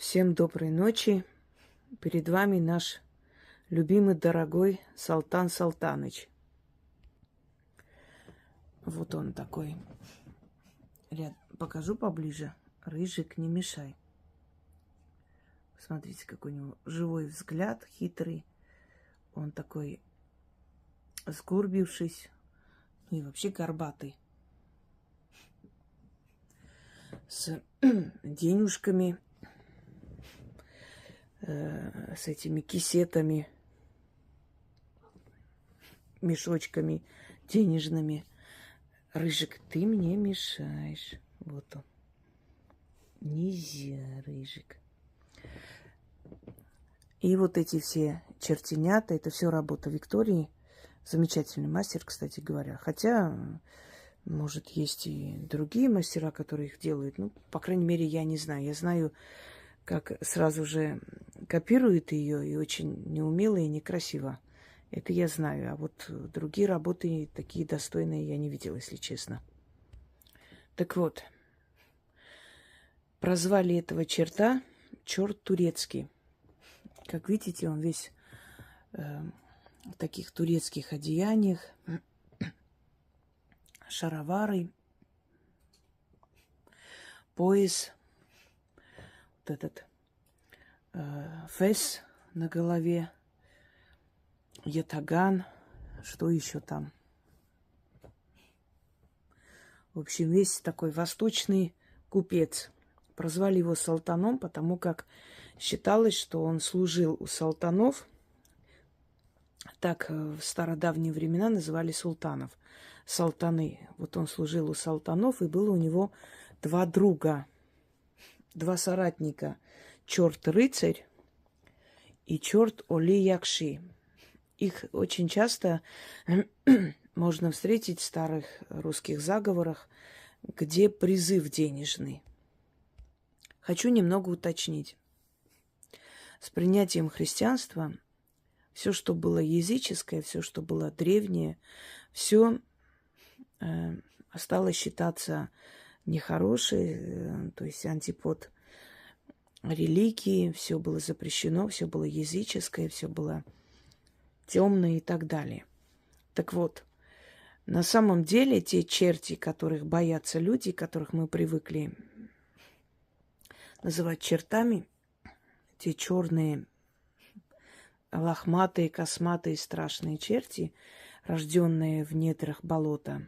Всем доброй ночи. Перед вами наш любимый, дорогой Салтан Салтаныч. Вот он такой. Покажу поближе. Рыжик, не мешай. Смотрите, какой у него живой взгляд, хитрый. Он такой сгорбившись, ну и вообще горбатый. С денежками, с этими кисетами, мешочками денежными. Рыжик, ты мне мешаешь. Вот он. Нельзя, Рыжик. И вот эти все чертенята, это все работа Виктории. Замечательный мастер, кстати говоря. Хотя, может, есть и другие мастера, которые их делают. Ну, по крайней мере, я не знаю. Я знаю, как сразу же копируют ее, и очень неумело и некрасиво. Это я знаю. А вот другие работы, такие достойные, я не видела, если честно. Так вот, прозвали этого черта черт турецкий. Как видите, он весь в таких турецких одеяниях, шаровары, пояс, вот этот фес на голове, ятаган, что еще там. В общем, весь такой восточный купец. Прозвали его Салтаном, потому как считалось, что он служил у султанов. Так в стародавние времена называли султанов. Салтаны. Вот он служил у султанов, и было у него два друга, два соратника. Черт-рыцарь и черт Оли-Якши. Их очень часто можно встретить в старых русских заговорах, где призыв денежный. Хочу немного уточнить. С принятием христианства все, что было языческое, все, что было древнее, все стало считаться нехорошей, то есть антипод религии, все было запрещено, все было языческое, все было темное и так далее. Так вот, на самом деле те черти, которых боятся люди, которых мы привыкли называть чертами, те черные, лохматые, косматые, страшные черти, рожденные в недрах болота,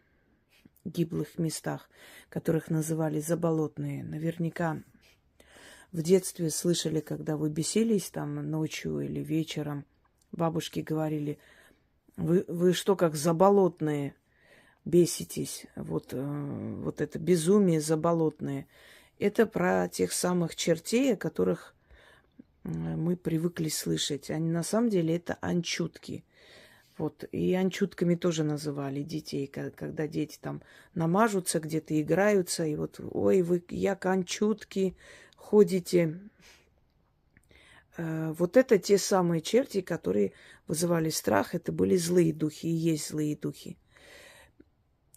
гиблых местах, которых называли заболотные. Наверняка в детстве слышали, когда вы бесились там ночью или вечером, бабушки говорили: вы что, как заболотные, беситесь? Вот это безумие заболотное. Это про тех самых чертей, о которых мы привыкли слышать. Они на самом деле это анчутки. Вот. И анчутками тоже называли детей, когда дети там намажутся, где-то играются, и вот, ой, вы як анчутки ходите. Вот это те самые черти, которые вызывали страх. Это были злые духи, и есть злые духи.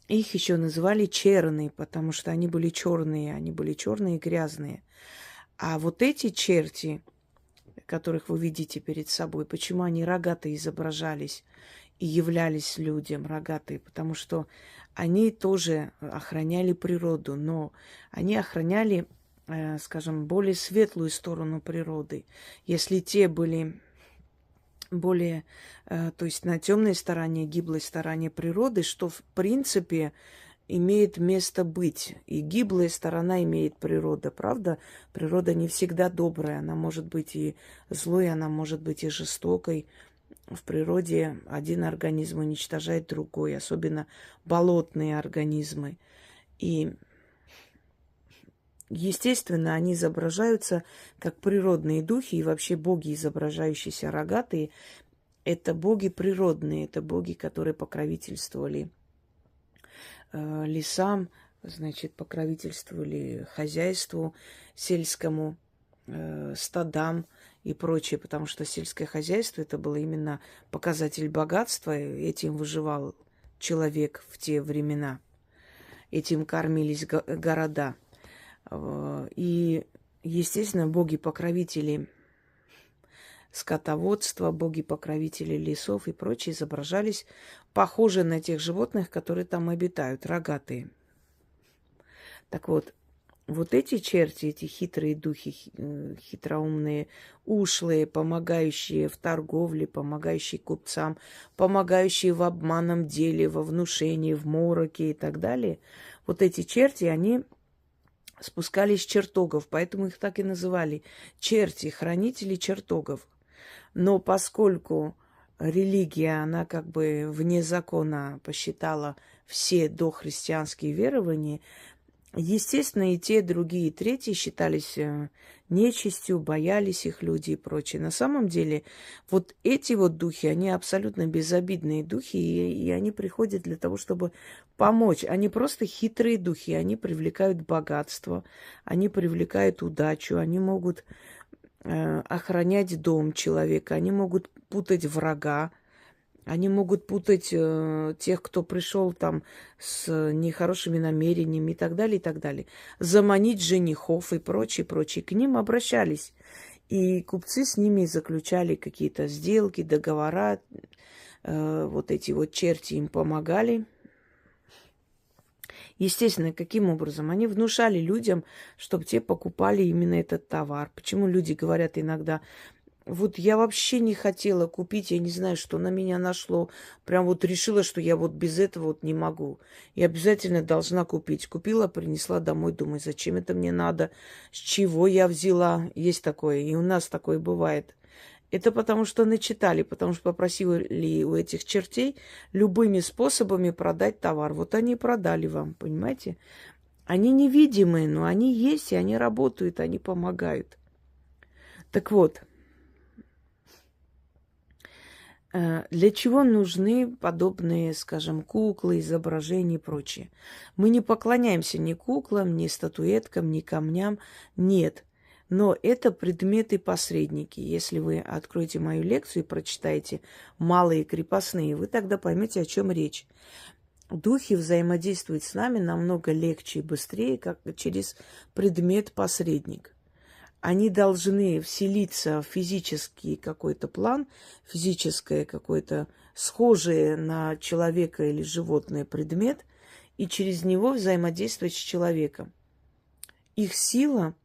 Их еще называли черные, потому что они были черные и грязные. А вот эти черти, которых вы видите перед собой, почему они рогатые изображались и являлись людям рогатые? Потому что они тоже охраняли природу, но они охраняли, скажем, более светлую сторону природы. Если те были более, то есть на темной стороне, гиблой стороне природы, что в принципе имеет место быть. И гиблая сторона имеет природа, правда? Природа не всегда добрая, она может быть и злой, она может быть и жестокой. В природе один организм уничтожает другой, особенно болотные организмы. И естественно, они изображаются как природные духи, и вообще боги, изображающиеся рогатые, это боги природные, это боги, которые покровительствовали лесам, значит, покровительствовали хозяйству сельскому, стадам и прочее, потому что сельское хозяйство это было именно показатель богатства, этим выживал человек в те времена, этим кормились города. И естественно, боги-покровители скотоводства, боги-покровители лесов и прочие изображались похожи на тех животных, которые там обитают, рогатые. Так вот, вот эти черти, эти хитрые духи, хитроумные, ушлые, помогающие в торговле, помогающие купцам, помогающие в обманном деле, во внушении, в мороке и так далее, вот эти черти, они спускались с чертогов, поэтому их так и называли черти, хранители чертогов. Но поскольку религия, она как бы вне закона посчитала все дохристианские верования, естественно, и те, другие, и третьи считались нечистью, боялись их люди и прочее. На самом деле, вот эти вот духи, они абсолютно безобидные духи, и они приходят для того, чтобы помочь. Они просто хитрые духи, они привлекают богатство, они привлекают удачу, они могут охранять дом человека, они могут путать врага, они могут путать тех, кто пришел там с нехорошими намерениями и так далее, и так далее. Заманить женихов и прочее, прочее. К ним обращались. И купцы с ними заключали какие-то сделки, договора. Вот эти вот черти им помогали. Естественно, каким образом? Они внушали людям, чтобы те покупали именно этот товар. Почему люди говорят иногда: вот я вообще не хотела купить, я не знаю, что на меня нашло. Прям вот решила, что я вот без этого вот не могу. И обязательно должна купить. Купила, принесла домой, думаю, зачем это мне надо, с чего я взяла. Есть такое, и у нас такое бывает. Это потому что начитали, потому что попросили у этих чертей любыми способами продать товар. Вот они и продали вам, понимаете? Они невидимые, но они есть, и они работают, они помогают. Так вот, для чего нужны подобные, скажем, куклы, изображения и прочее? Мы не поклоняемся ни куклам, ни статуэткам, ни камням. Нет. Но это предметы-посредники. Если вы откроете мою лекцию и прочитаете «Малые крепостные», вы тогда поймете, о чем речь. Духи взаимодействуют с нами намного легче и быстрее, как через предмет-посредник. Они должны вселиться в физический какой-то план, физическое какое-то схожее на человека или животное предмет, и через него взаимодействовать с человеком. Их сила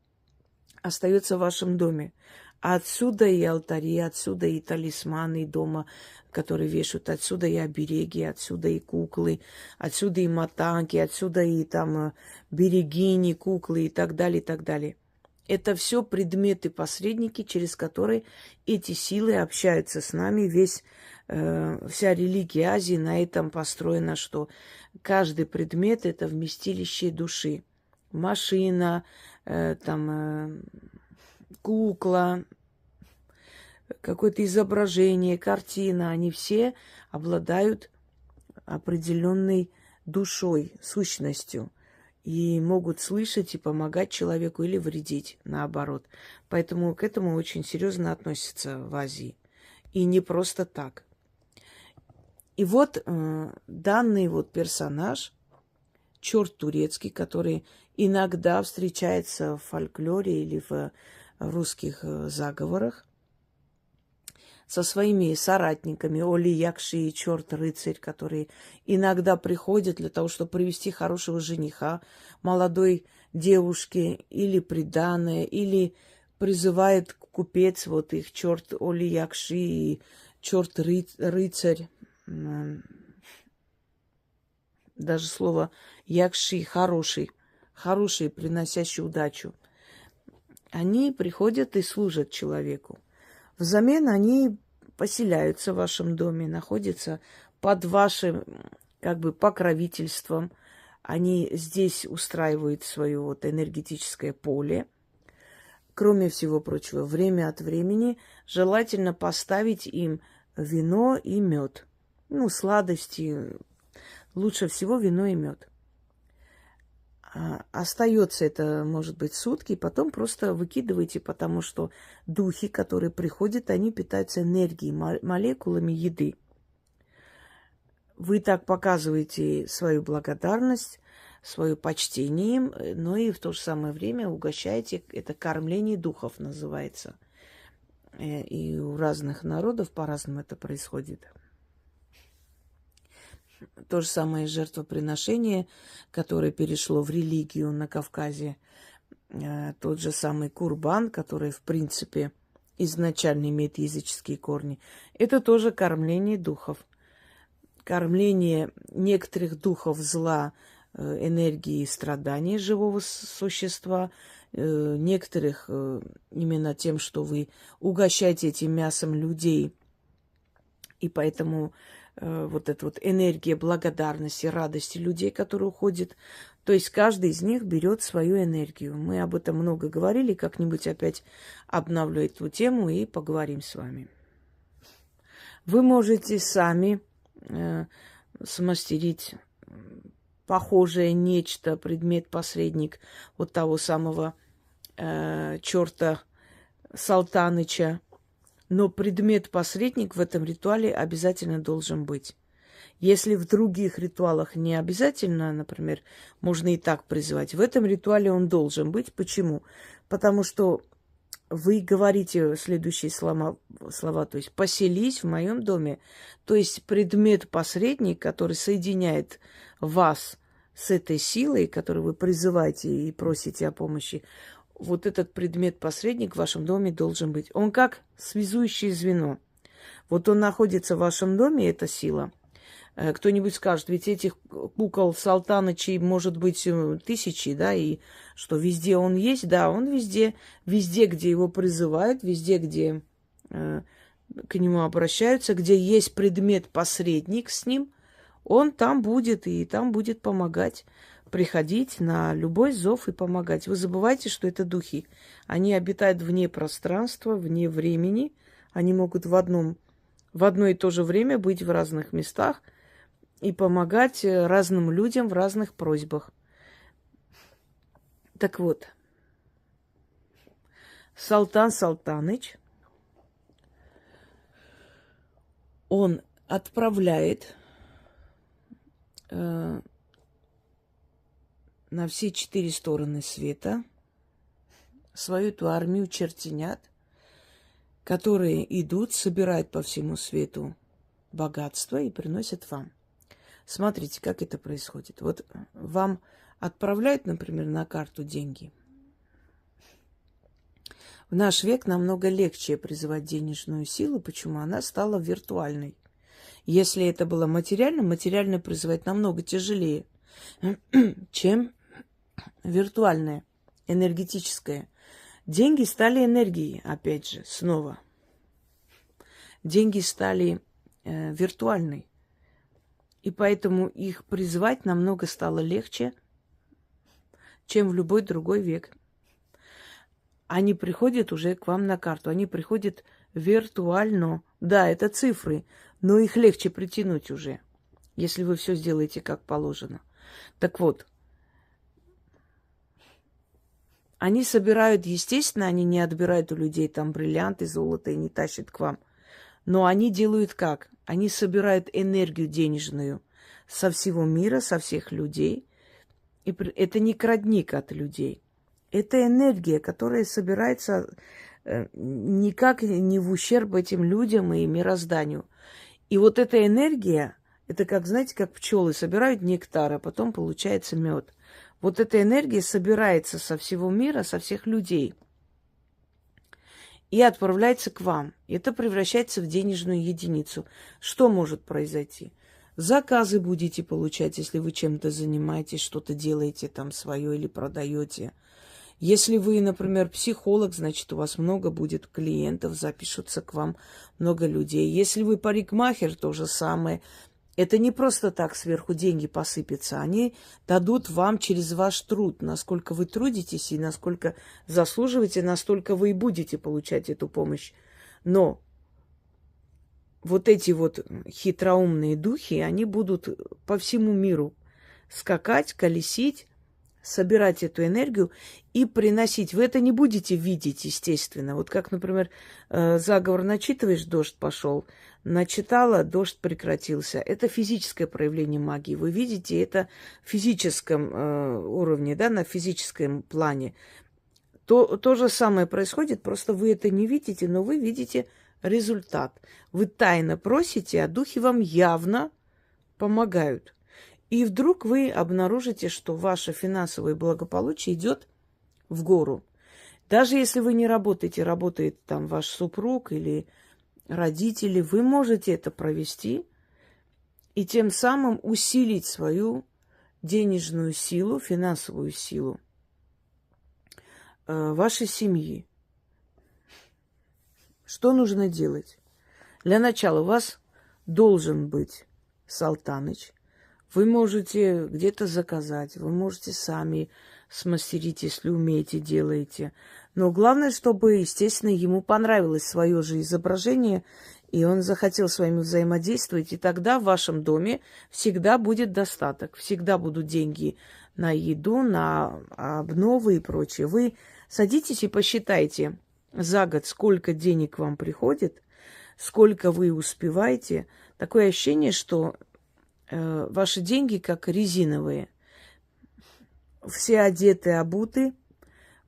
остается в вашем доме. А отсюда и алтари, отсюда и талисманы дома, которые вешают, отсюда и обереги, отсюда и куклы, отсюда и матанки, отсюда и там берегини, куклы и так далее, и так далее. Это все предметы-посредники, через которые эти силы общаются с нами. Вся религия Азии на этом построена, что каждый предмет – это вместилище души. Машина, кукла, какое-то изображение, картина, они все обладают определенной душой, сущностью. И могут слышать и помогать человеку или вредить, наоборот. Поэтому к этому очень серьезно относятся в Азии. И не просто так. И вот данный вот персонаж, черт турецкий, который иногда встречается в фольклоре или в русских заговорах, со своими соратниками, Оли Якши и черт-рыцарь, которые иногда приходят для того, чтобы привести хорошего жениха молодой девушке или приданое, или призывает купец, вот их черт Оли Якши и черт-рыцарь. Даже слово Якши хороший, приносящий удачу. Они приходят и служат человеку. Взамен они поселяются в вашем доме, находятся под вашим как бы покровительством. Они здесь устраивают свое вот энергетическое поле. Кроме всего прочего, время от времени желательно поставить им вино и мед. Ну, сладости. Лучше всего вино и мед. Остается это, может быть, сутки, потом просто выкидывайте, потому что духи, которые приходят, они питаются энергией, молекулами еды. Вы так показываете свою благодарность, свое почтение им, но и в то же самое время угощаете. Это кормление духов называется. И у разных народов по-разному это происходит. То же самое жертвоприношение, которое перешло в религию на Кавказе. Тот же самый курбан, который, в принципе, изначально имеет языческие корни. Это тоже кормление духов. Кормление некоторых духов зла, энергии страдания живого существа, некоторых именно тем, что вы угощаете этим мясом людей, и поэтому вот эта вот энергия благодарности, радости людей, которые уходят, то есть каждый из них берет свою энергию. Мы об этом много говорили, как-нибудь опять обновлю эту тему и поговорим с вами. Вы можете сами смастерить похожее нечто, предмет-посредник вот того самого черта Салтаныча. Но предмет-посредник в этом ритуале обязательно должен быть. Если в других ритуалах не обязательно, например, можно и так призывать, в этом ритуале он должен быть. Почему? Потому что вы говорите следующие слова, то есть «поселись в моем доме». То есть предмет-посредник, который соединяет вас с этой силой, которую вы призываете и просите о помощи, вот этот предмет-посредник в вашем доме должен быть. Он как связующее звено. Вот он находится в вашем доме, эта сила. Кто-нибудь скажет, ведь этих кукол Салтанычей может быть тысячи, да, и что везде он есть? Да, он везде, везде, где его призывают, везде, где к нему обращаются, где есть предмет-посредник с ним, он там будет и там будет помогать. Приходить на любой зов и помогать. Вы забывайте, что это духи. Они обитают вне пространства, вне времени. Они могут в одно и то же время быть в разных местах и помогать разным людям в разных просьбах. Так вот, Салтан Салтаныч, он отправляет на все 4 стороны света свою эту армию чертенят, которые идут, собирают по всему свету богатство и приносят вам. Смотрите, как это происходит. Вот вам отправляют, например, на карту деньги. В наш век намного легче призывать денежную силу. Почему? Она стала виртуальной. Если это было материально призывать намного тяжелее, чем виртуальное, энергетическое. Деньги стали энергией, опять же, снова. Деньги стали виртуальной. И поэтому их призвать намного стало легче, чем в любой другой век. Они приходят уже к вам на карту. Они приходят виртуально. Да, это цифры, но их легче притянуть уже, если вы все сделаете как положено. Так вот, они собирают, естественно, они не отбирают у людей там бриллианты, золото и не тащат к вам. Но они делают как? Они собирают энергию денежную со всего мира, со всех людей. И это не крадник от людей. Это энергия, которая собирается никак не в ущерб этим людям и мирозданию. И вот эта энергия, это как, знаете, как пчелы собирают нектар, а потом получается мед. Вот эта энергия собирается со всего мира, со всех людей и отправляется к вам. Это превращается в денежную единицу. Что может произойти? Заказы будете получать, если вы чем-то занимаетесь, что-то делаете там свое или продаете. Если вы, например, психолог, значит, у вас много будет клиентов, запишутся к вам много людей. Если вы парикмахер, то же самое. Это не просто так сверху деньги посыпятся. Они дадут вам через ваш труд. Насколько вы трудитесь и насколько заслуживаете, настолько вы и будете получать эту помощь. Но вот эти вот хитроумные духи, они будут по всему миру скакать, колесить собирать эту энергию и приносить. Вы это не будете видеть, естественно. Вот как, например, заговор начитываешь, дождь пошел, начитала, дождь прекратился. Это физическое проявление магии. Вы видите это в физическом уровне, да, на физическом плане. То же самое происходит, просто вы это не видите, но вы видите результат. Вы тайно просите, а духи вам явно помогают. И вдруг вы обнаружите, что ваше финансовое благополучие идет в гору. Даже если вы не работаете, работает там ваш супруг или родители, вы можете это провести и тем самым усилить свою денежную силу, финансовую силу вашей семьи. Что нужно делать? Для начала у вас должен быть Салтаныч. Вы можете где-то заказать, вы можете сами смастерить, если умеете, делаете. Но главное, чтобы, естественно, ему понравилось свое же изображение, и он захотел с вами взаимодействовать, и тогда в вашем доме всегда будет достаток, всегда будут деньги на еду, на обновы и прочее. Вы садитесь и посчитайте за год, сколько денег вам приходит, сколько вы успеваете. Такое ощущение, что ваши деньги как резиновые. Все одеты, обуты.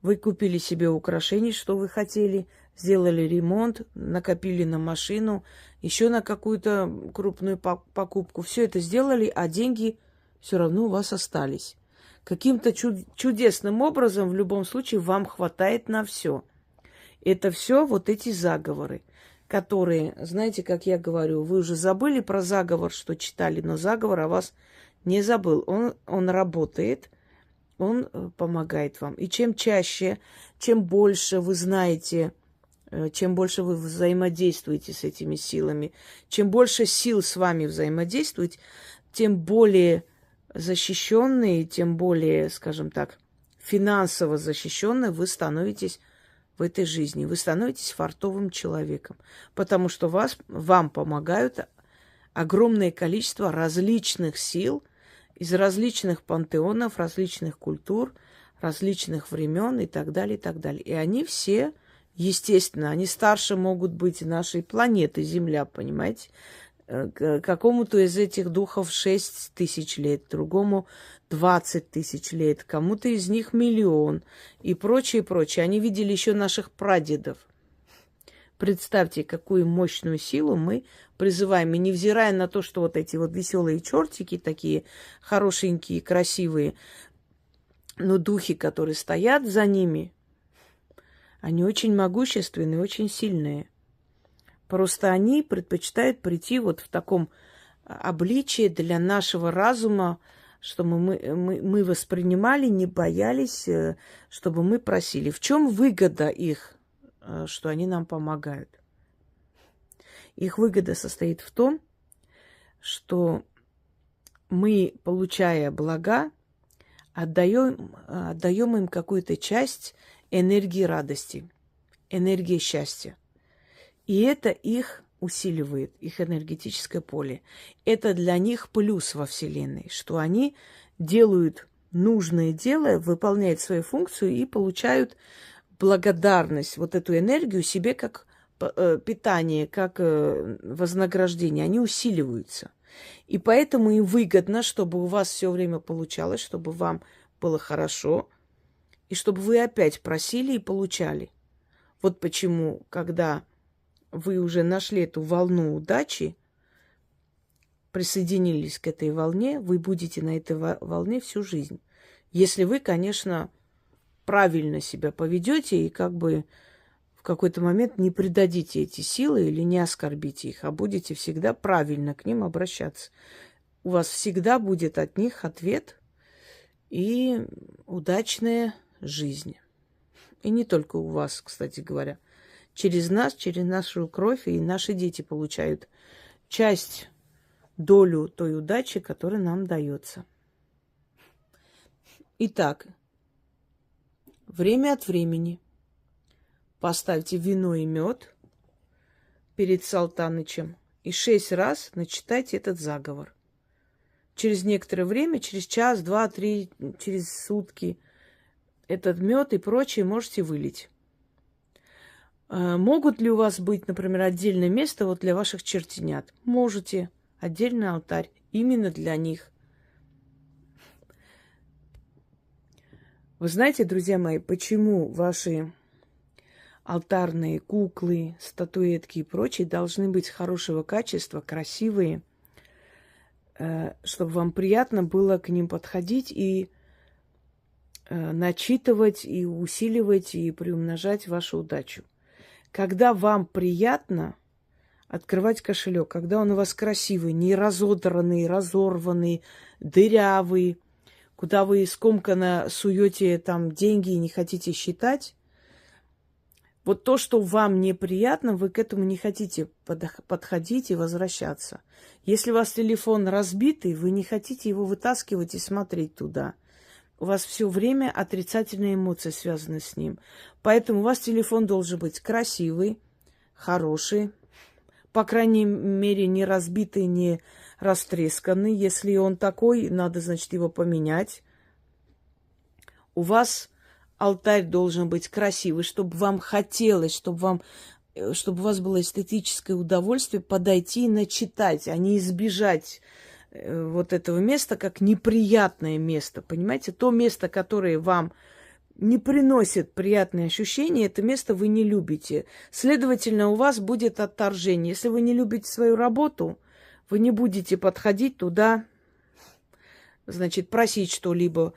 Вы купили себе украшений, что вы хотели, сделали ремонт, накопили на машину, еще на какую-то крупную покупку. Все это сделали, а деньги все равно у вас остались. Каким-то чудесным образом в любом случае вам хватает на все. Это все вот эти заговоры, которые, знаете, как я говорю, вы уже забыли про заговор, что читали, но заговор о вас не забыл. Он работает, он помогает вам. И чем чаще, чем больше вы знаете, чем больше вы взаимодействуете с этими силами, чем больше сил с вами взаимодействует, тем более защищенные, тем более, скажем так, финансово защищенные вы становитесь в этой жизни. Вы становитесь фартовым человеком, потому что вам помогают огромное количество различных сил из различных пантеонов, различных культур, различных времен и так далее, и так далее. И они все, естественно, они старше могут быть нашей планеты Земля, понимаете? Какому-то из этих духов 6 тысяч лет, другому 20 тысяч лет, кому-то из них 1 миллион и прочее, прочее. Они видели еще наших прадедов. Представьте, какую мощную силу мы призываем. И невзирая на то, что вот эти вот веселые чертики, такие хорошенькие, красивые, но духи, которые стоят за ними, они очень могущественные, очень сильные. Просто они предпочитают прийти вот в таком обличии для нашего разума, чтобы мы воспринимали, не боялись, чтобы мы просили. В чем выгода их, что они нам помогают? Их выгода состоит в том, что мы, получая блага, отдаем им какую-то часть энергии радости, энергии счастья. И это их усиливает, их энергетическое поле. Это для них плюс во Вселенной, что они делают нужное дело, выполняют свою функцию и получают благодарность, вот эту энергию себе как питание, как вознаграждение. Они усиливаются. И поэтому им выгодно, чтобы у вас все время получалось, чтобы вам было хорошо, и чтобы вы опять просили и получали. Вот почему, когда вы уже нашли эту волну удачи, присоединились к этой волне, вы будете на этой волне всю жизнь. Если вы, конечно, правильно себя поведете и как бы в какой-то момент не предадите эти силы или не оскорбите их, а будете всегда правильно к ним обращаться. У вас всегда будет от них ответ и удачная жизнь. И не только у вас, кстати говоря. Через нас, через нашу кровь и наши дети получают часть, долю той удачи, которая нам дается. Итак, время от времени поставьте вино и мед перед Салтанычем и 6 раз начитайте этот заговор. через некоторое время, через час, два, три, через сутки, этот мед и прочее можете вылить. Могут ли у вас быть, например, отдельное место вот для ваших чертенят? Можете. Отдельный алтарь именно для них. Вы знаете, друзья мои, почему ваши алтарные куклы, статуэтки и прочее должны быть хорошего качества, красивые, чтобы вам приятно было к ним подходить и начитывать, и усиливать, и приумножать вашу удачу. Когда вам приятно открывать кошелек, когда он у вас красивый, не разодранный, разорванный, дырявый, куда вы скомканно суете там деньги и не хотите считать, вот то, что вам неприятно, вы к этому не хотите подходить и возвращаться. Если у вас телефон разбитый, вы не хотите его вытаскивать и смотреть туда. У вас все время отрицательные эмоции связаны с ним. Поэтому у вас телефон должен быть красивый, хороший, по крайней мере, не разбитый, не растресканный. Если он такой, надо, значит, его поменять. У вас алтарь должен быть красивый, чтобы вам хотелось, чтобы у вас было эстетическое удовольствие подойти и начитать, а не избежать вот этого места как неприятное место. Понимаете? То место, которое вам не приносит приятные ощущения, это место вы не любите. Следовательно, у вас будет отторжение. Если вы не любите свою работу, вы не будете подходить туда, значит, просить что-либо.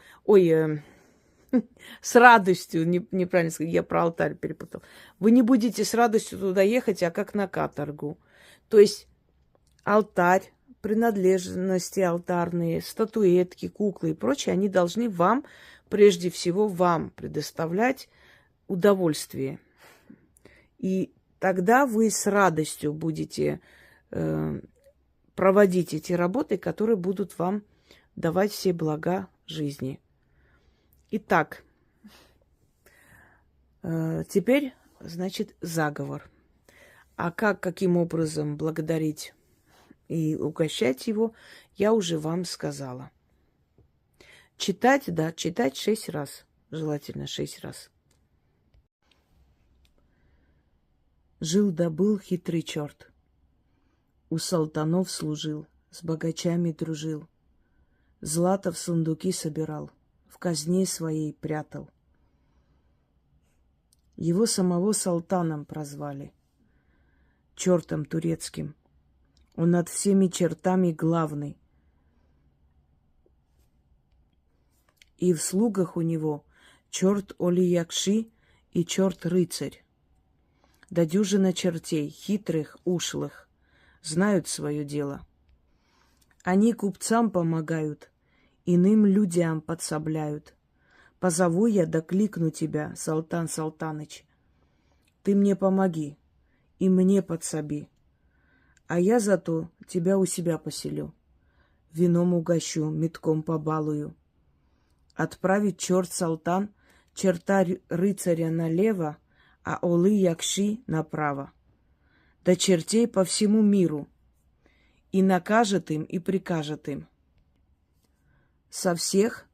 С радостью, неправильно сказать, я про алтарь перепутал. Вы не будете с радостью туда ехать, а как на каторгу. То есть алтарь, принадлежности алтарные, статуэтки, куклы и прочее, они должны вам, прежде всего вам предоставлять удовольствие. И тогда вы с радостью будете проводить эти работы, которые будут вам давать все блага жизни. Итак, теперь, значит, заговор. А каким образом благодарить и угощать его, я уже вам сказала. Читать, да, читать 6 раз. Желательно 6 раз. Жил-да был хитрый черт. У салтанов служил, с богачами дружил. Злато в сундуки собирал, в казне своей прятал. Его самого салтаном прозвали, чертом турецким. Он над всеми чертами главный. И в слугах у него черт Оли-Якши и черт-рыцарь. Да дюжина чертей, хитрых, ушлых, знают свое дело. Они купцам помогают, иным людям подсобляют. Позову я да кликну тебя, Салтан Салтаныч. Ты мне помоги и мне подсоби. А я зато тебя у себя поселю. Вином угощу, метком побалую. Отправит черт Салтан черта рыцаря налево, а Олы-Якши направо. Да чертей по всему миру. И накажет им, и прикажет им. Со всех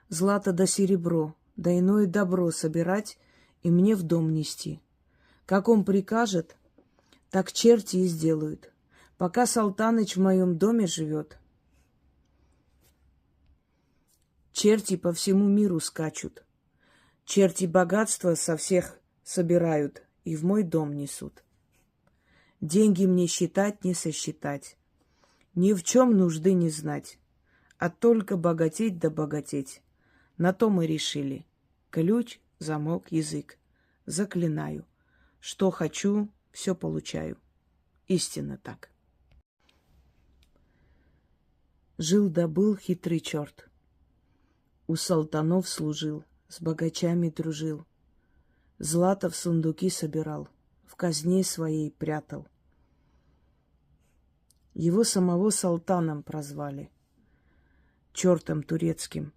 злато да серебро, да иное добро собирать и мне в дом нести. Как он прикажет, так черти и сделают. Пока Салтаныч в моем доме живет, черти по всему миру скачут. Черти богатства со всех собирают и в мой дом несут. Деньги мне считать не сосчитать, ни в чем нужды не знать, а только богатеть да богатеть. На то мы решили. Ключ, замок, язык. Заклинаю. Что хочу, все получаю. Истинно так. Жил-да был хитрый черт. У салтанов служил, с богачами дружил. Злато в сундуки собирал, в казне своей прятал. Его самого салтаном прозвали, чертом турецким.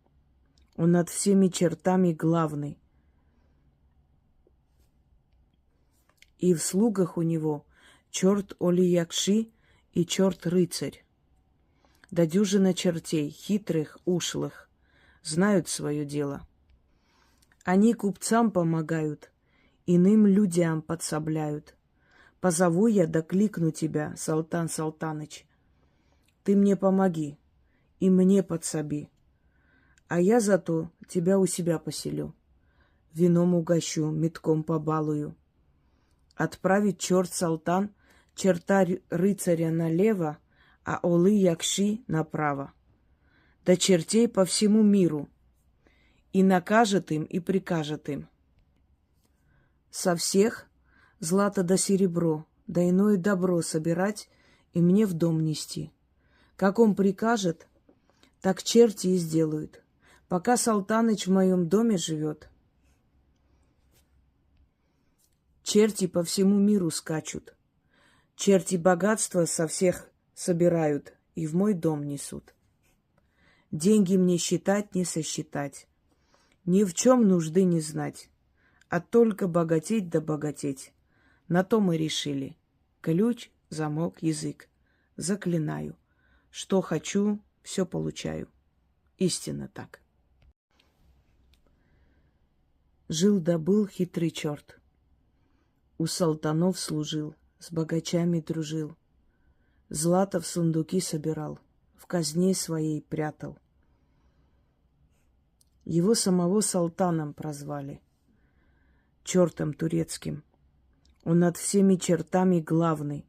Он над всеми чертами главный. И в слугах у него черт Оли-Якши и черт-рыцарь. да дюжина чертей, хитрых, ушлых, знают свое дело. Они купцам помогают, иным людям подсобляют. Позову я да кликну тебя, Салтан Салтаныч. Ты мне помоги и мне подсоби, а я зато тебя у себя поселю. Вином угощу, метком побалую. Отправить черт Салтан, черта рыцаря налево, а олы якши направо. Да чертей по всему миру, и накажет им, и прикажет им. Со всех злато да серебро, да иное добро собирать и мне в дом нести. Как он прикажет, так черти и сделают. Пока Салтаныч в моем доме живет, черти по всему миру скачут. Черти богатства со всех собирают и в мой дом несут. Деньги мне считать не сосчитать, ни в чем нужды не знать, а только богатеть да богатеть. На то мы решили. Ключ, замок, язык. Заклинаю. Что хочу, все получаю. Истинно так. Жил да был хитрый черт. У салтанов служил, с богачами дружил. Злато в сундуки собирал, в казне своей прятал. Его самого Салтаном прозвали, чертом турецким. Он над всеми чертами главный.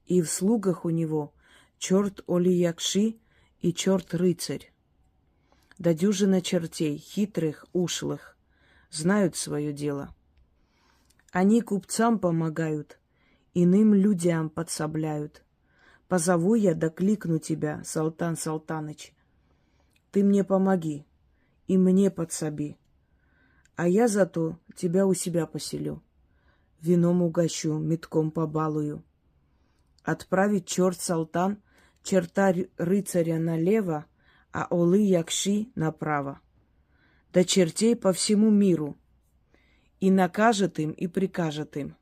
И в слугах у него черт Оли-Якши и черт рыцарь. Да дюжина чертей, хитрых, ушлых, знают свое дело. Они купцам помогают, иным людям подсобляют. Позову я да кликну тебя, Салтан Салтаныч. Ты мне помоги и мне подсоби, а я зато тебя у себя поселю. Вином угощу, метком побалую. Отправить черт Салтан, черта рыцаря налево, а олы якши направо. Да чертей по всему миру, и накажет им, и прикажет им.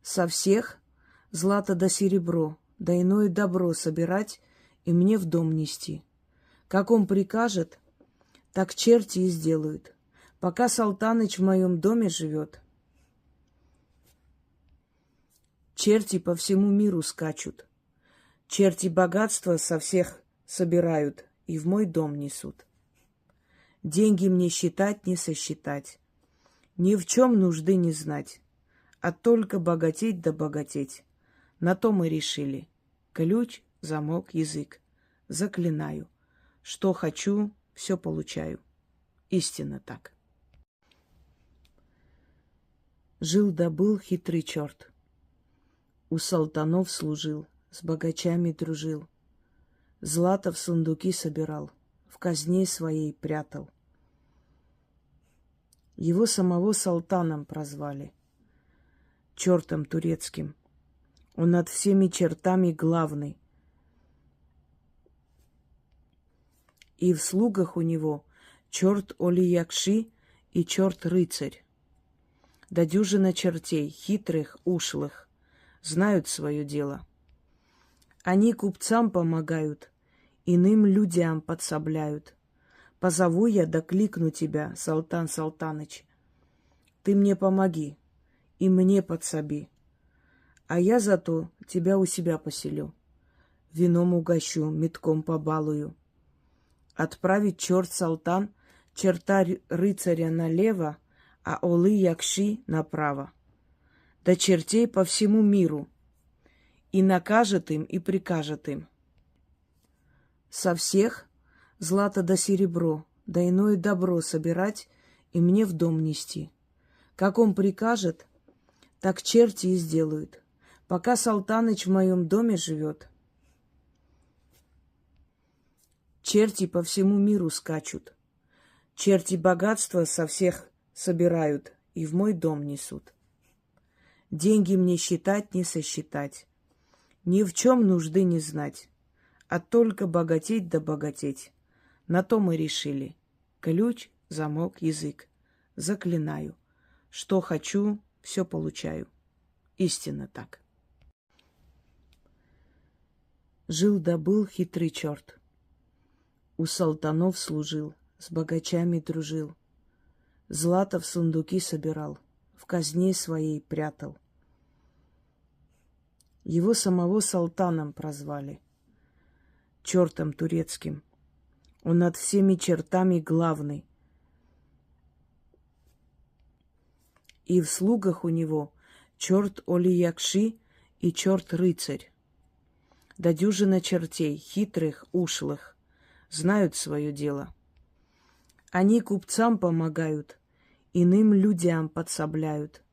Со всех злато да серебро, да иное добро собирать и мне в дом нести. Как он прикажет, так черти и сделают. Пока Салтаныч в моем доме живет, черти по всему миру скачут. Черти богатства со всех собирают и в мой дом несут. Деньги мне считать не сосчитать, ни в чем нужды не знать, а только богатеть да богатеть. На то мы решили. Ключ, замок, язык. Заклинаю. Что хочу, все получаю. Истинно так. Жил да был хитрый черт. У салтанов служил, с богачами дружил. Злато в сундуки собирал, в казне своей прятал. Его самого Салтаном прозвали, чертом турецким. Он над всеми чертами главный. И в слугах у него черт Оли-Якши и черт рыцарь. Да дюжина чертей, хитрых, ушлых, знают свое дело. Они купцам помогают, иным людям подсобляют. Позову я да кликну тебя, Салтан Салтаныч. Ты мне помоги и мне подсоби, а я зато тебя у себя поселю. Вином угощу, метком побалую. Отправить черт Салтан, черта рыцаря налево, а олы якши направо. Да чертей по всему миру, и накажет им, и прикажет им. Со всех злато да серебро, да иное добро собирать и мне в дом нести. Как он прикажет, так черти и сделают. Пока Салтаныч в моем доме живет, черти по всему миру скачут. Черти богатства со всех собирают и в мой дом несут. Деньги мне считать не сосчитать, ни в чем нужды не знать, а только богатеть да богатеть. На то мы решили. Ключ, замок, язык. Заклинаю. Что хочу, все получаю. Истинно так. Жил да был хитрый черт. У салтанов служил, с богачами дружил. Злато в сундуки собирал, в казне своей прятал. Его самого салтаном прозвали, чертом турецким. Он над всеми чертами главный. И в слугах у него черт Оли-Якши и черт-рыцарь. Да дюжина чертей, хитрых, ушлых, знают свое дело. Они купцам помогают, иным людям подсобляют.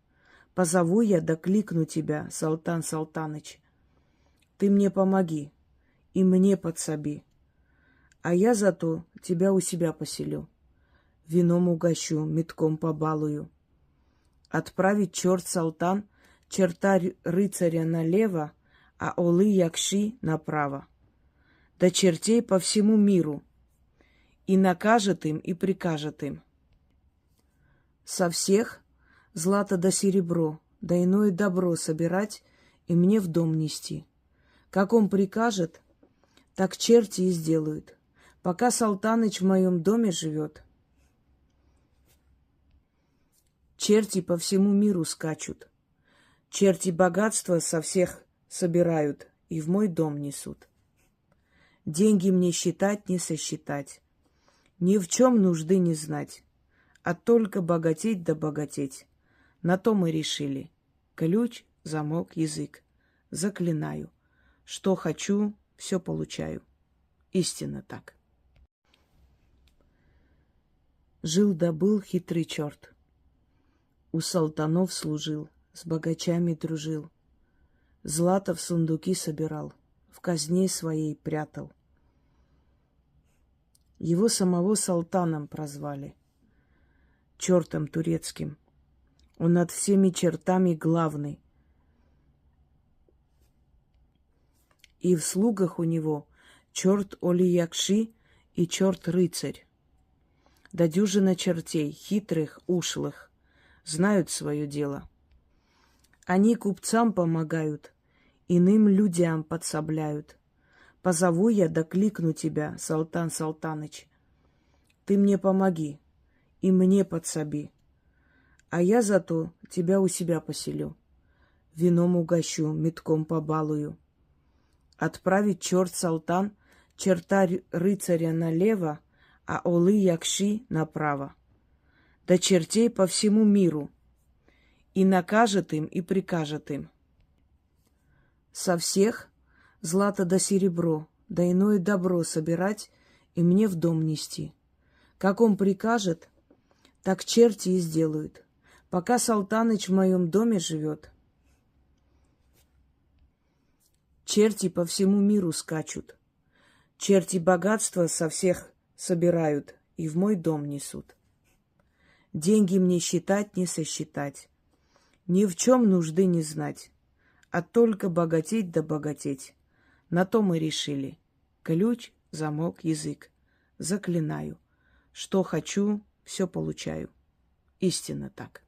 Позову я да кликну тебя, Салтан Салтаныч. Ты мне помоги и мне подсоби, а я зато тебя у себя поселю. Вином угощу, метком побалую. Отправить черт Салтан черта рыцаря налево, а Олы-Якши направо. До чертей по всему миру, и накажет им, и прикажет им. Со всех злато да серебро, да иное добро собирать и мне в дом нести. Как он прикажет, так черти и сделают, пока Салтаныч в моем доме живет. Черти по всему миру скачут, черти богатства со всех собирают и в мой дом несут. Деньги мне считать не сосчитать, ни в чем нужды не знать, а только богатеть да богатеть. На то мы решили. Ключ, замок, язык. Заклинаю. Что хочу, все получаю. Истинно так. Жил да был хитрый черт. У салтанов служил, с богачами дружил. Злато в сундуки собирал, в казне своей прятал. Его самого салтаном прозвали, чертом турецким. Он над всеми чертами главный. И в слугах у него черт Оли-Якши и черт-рыцарь. Да дюжина чертей, хитрых, ушлых, знают свое дело. Они купцам помогают, иным людям подсобляют. Позову я да кликну тебя, Салтан Салтаныч. Ты мне помоги и мне подсоби, а я зато тебя у себя поселю. Вином угощу, метком побалую. Отправить черт Салтан черта рыцаря налево, а Олы-Якши направо. До чертей по всему миру, и накажет им, и прикажет им. Со всех злато да серебро, да иное добро собирать и мне в дом нести. Как он прикажет, так черти и сделают, пока Салтаныч в моем доме живет. Черти по всему миру скачут, черти богатства со всех собирают и в мой дом несут. Деньги мне считать не сосчитать, ни в чем нужды не знать, а только богатеть да богатеть. На то мы решили. Ключ, замок, язык. Заклинаю. Что хочу, все получаю. Истинно так.